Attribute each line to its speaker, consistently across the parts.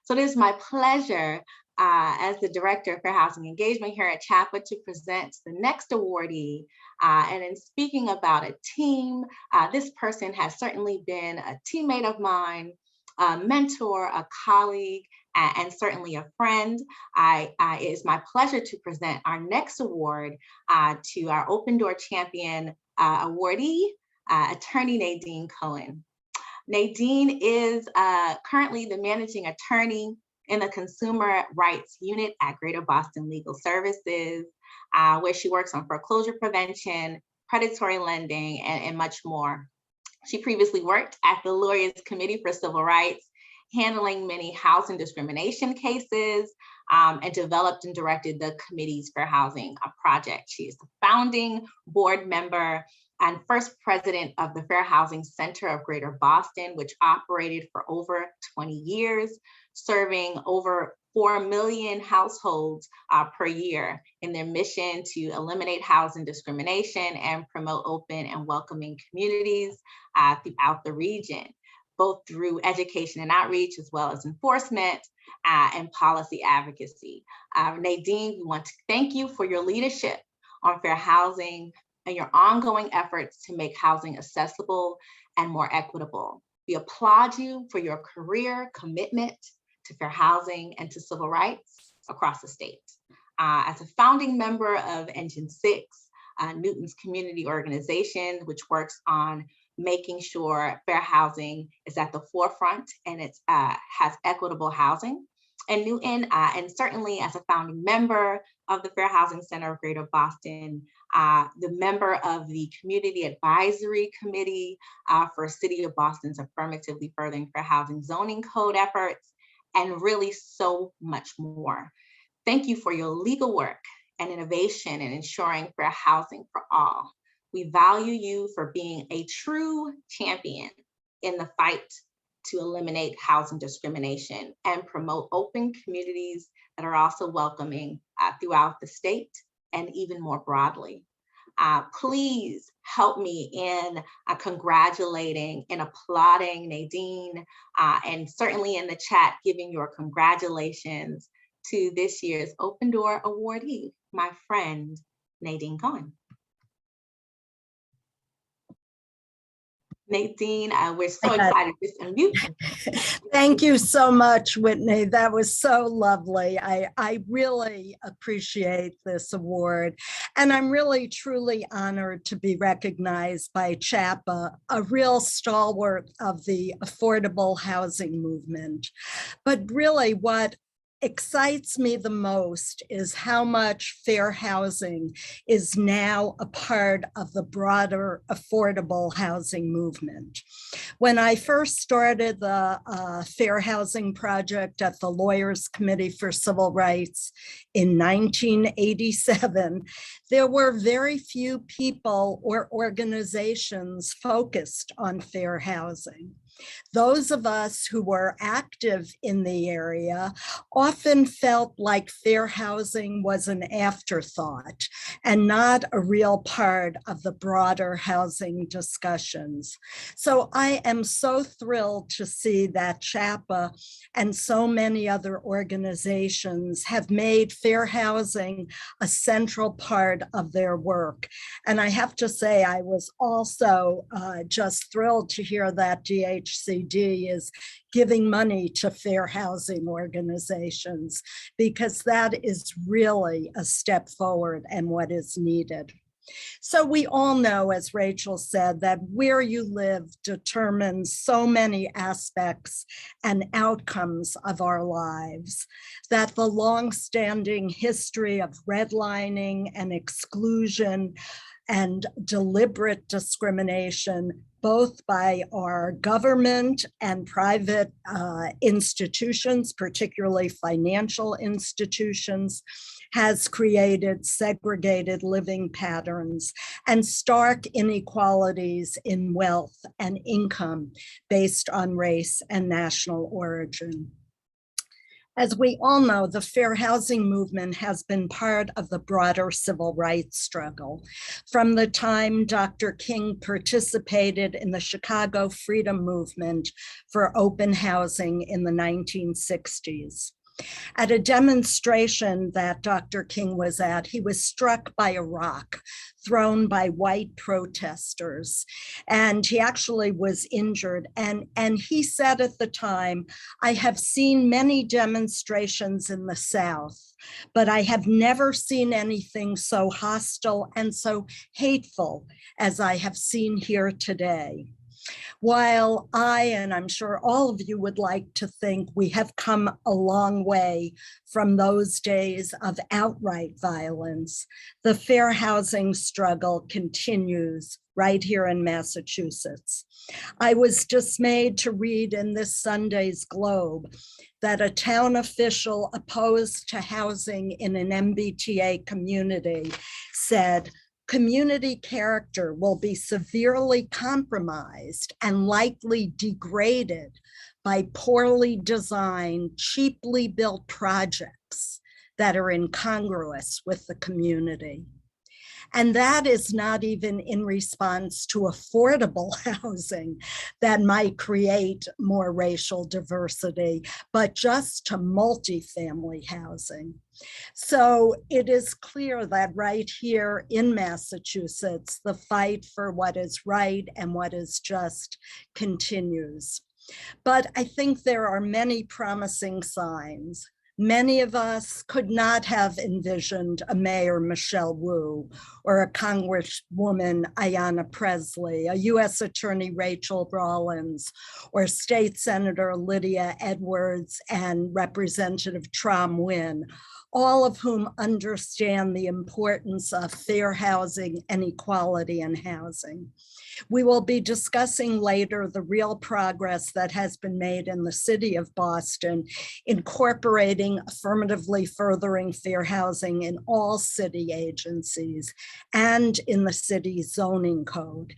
Speaker 1: So it is my pleasure as the Director of Fair Housing Engagement here at CHAPA to present the next awardee. And in speaking about a team, this person has certainly been a teammate of mine, a mentor, a colleague, and certainly a friend. It is my pleasure to present our next award to our Open Door Champion awardee, attorney Nadine Cohen. Nadine is currently the managing attorney in the Consumer Rights Unit at Greater Boston Legal Services, where she works on foreclosure prevention, predatory lending, and much more. She previously worked at the Lawyers Committee for Civil Rights, handling many housing discrimination cases, and developed and directed the committee's Fair Housing Project. She is the founding board member and first president of the Fair Housing Center of Greater Boston, which operated for over 20 years, serving over 4 million households per year in their mission to eliminate housing discrimination and promote open and welcoming communities throughout the region, both through education and outreach, as well as enforcement and policy advocacy. Nadine, we want to thank you for your leadership on fair housing and your ongoing efforts to make housing accessible and more equitable. We applaud you for your career commitment to fair housing and to civil rights across the state. As a founding member of Engine 6, Newton's community organization, which works on making sure fair housing is at the forefront and it has equitable housing. And Newton, and certainly as a founding member of the Fair Housing Center of Greater Boston, the member of the Community Advisory Committee for City of Boston's Affirmatively Furthering Fair Housing Zoning Code efforts, and really so much more. Thank you for your legal work and innovation in ensuring fair housing for all. We value you for being a true champion in the fight to eliminate housing discrimination and promote open communities that are also welcoming throughout the state and even more broadly. Please help me in congratulating and applauding Nadine, and certainly in the chat, giving your congratulations to this year's Open Door awardee, my friend, Nadine Cohen. Nadine, we're so excited to unmute.
Speaker 2: Thank you so much, Whitney. That was so lovely. I really appreciate this award. And I'm really, truly honored to be recognized by CHAPA, a real stalwart of the affordable housing movement. But really what excites me the most is how much fair housing is now a part of the broader affordable housing movement. When I first started the Fair Housing Project at the Lawyers Committee for Civil Rights in 1987, there were very few people or organizations focused on fair housing. Those of us who were active in the area often felt like fair housing was an afterthought and not a real part of the broader housing discussions. So I am so thrilled to see that CHAPA and so many other organizations have made fair housing a central part of their work. And I have to say, I was also just thrilled to hear that DHCD is giving money to fair housing organizations, because that is really a step forward and what is needed. So we all know, as Rachel said, that where you live determines so many aspects and outcomes of our lives, that the longstanding history of redlining and exclusion and deliberate discrimination, both by our government and private institutions, particularly financial institutions, has created segregated living patterns and stark inequalities in wealth and income based on race and national origin. As we all know, the fair housing movement has been part of the broader civil rights struggle. From the time Dr. King participated in the Chicago Freedom Movement for open housing in the 1960s. At a demonstration that Dr. King was at, he was struck by a rock thrown by white protesters, and he actually was injured. And he said at the time, "I have seen many demonstrations in the South, but I have never seen anything so hostile and so hateful as I have seen here today." While I, and I'm sure all of you, would like to think we have come a long way from those days of outright violence, the fair housing struggle continues right here in Massachusetts. I was dismayed to read in this Sunday's Globe that a town official opposed to housing in an MBTA community said, "Community character will be severely compromised and likely degraded by poorly designed, cheaply built projects that are incongruous with the community." And that is not even in response to affordable housing that might create more racial diversity, but just to multifamily housing. So it is clear that right here in Massachusetts, the fight for what is right and what is just continues. But I think there are many promising signs. Many of us could not have envisioned a Mayor Michelle Wu or a Congresswoman Ayanna Presley, a US Attorney Rachel Rawlins, or State Senator Lydia Edwards and Representative Trom Wynn, all of whom understand the importance of fair housing and equality in housing. We will be discussing later the real progress that has been made in the city of Boston, incorporating affirmatively furthering fair housing in all city agencies and in the city's zoning code,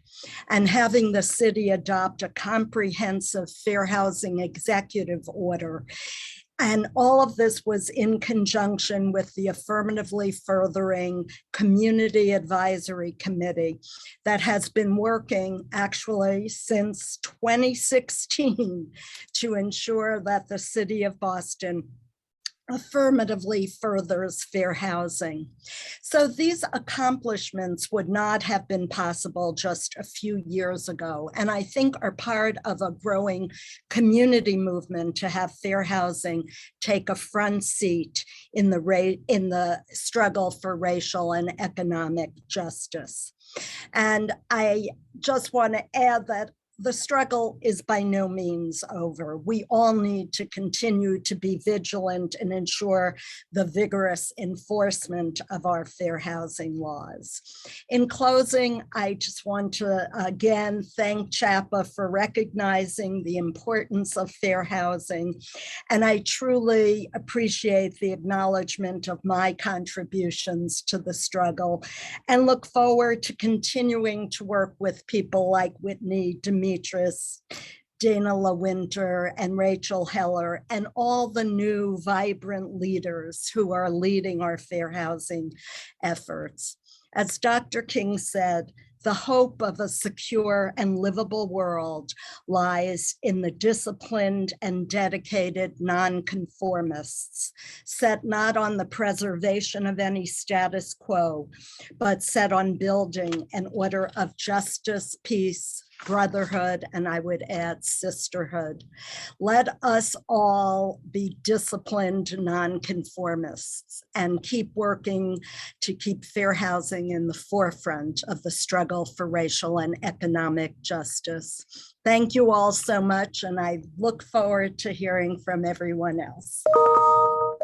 Speaker 2: and having the city adopt a comprehensive fair housing executive order. And all of this was in conjunction with the Affirmatively Furthering Community Advisory Committee that has been working actually since 2016 to ensure that the city of Boston affirmatively furthers fair housing. So these accomplishments would not have been possible just a few years ago, and I think are part of a growing community movement to have fair housing take a front seat in the struggle for racial and economic justice. And I just want to add that the struggle is by no means over. We all need to continue to be vigilant and ensure the vigorous enforcement of our fair housing laws. In closing, I just want to again thank CHAPA for recognizing the importance of fair housing. And I truly appreciate the acknowledgement of my contributions to the struggle and look forward to continuing to work with people like Whitney, Demetrius, Dana LaWinter, and Rachel Heller, and all the new vibrant leaders who are leading our fair housing efforts. As Dr. King said, the hope of a secure and livable world lies in the disciplined and dedicated nonconformists, set not on the preservation of any status quo, but set on building an order of justice, peace, brotherhood, and I would add sisterhood. Let us all be disciplined nonconformists and keep working to keep fair housing in the forefront of the struggle for racial and economic justice. Thank you all so much, and I look forward to hearing from everyone else.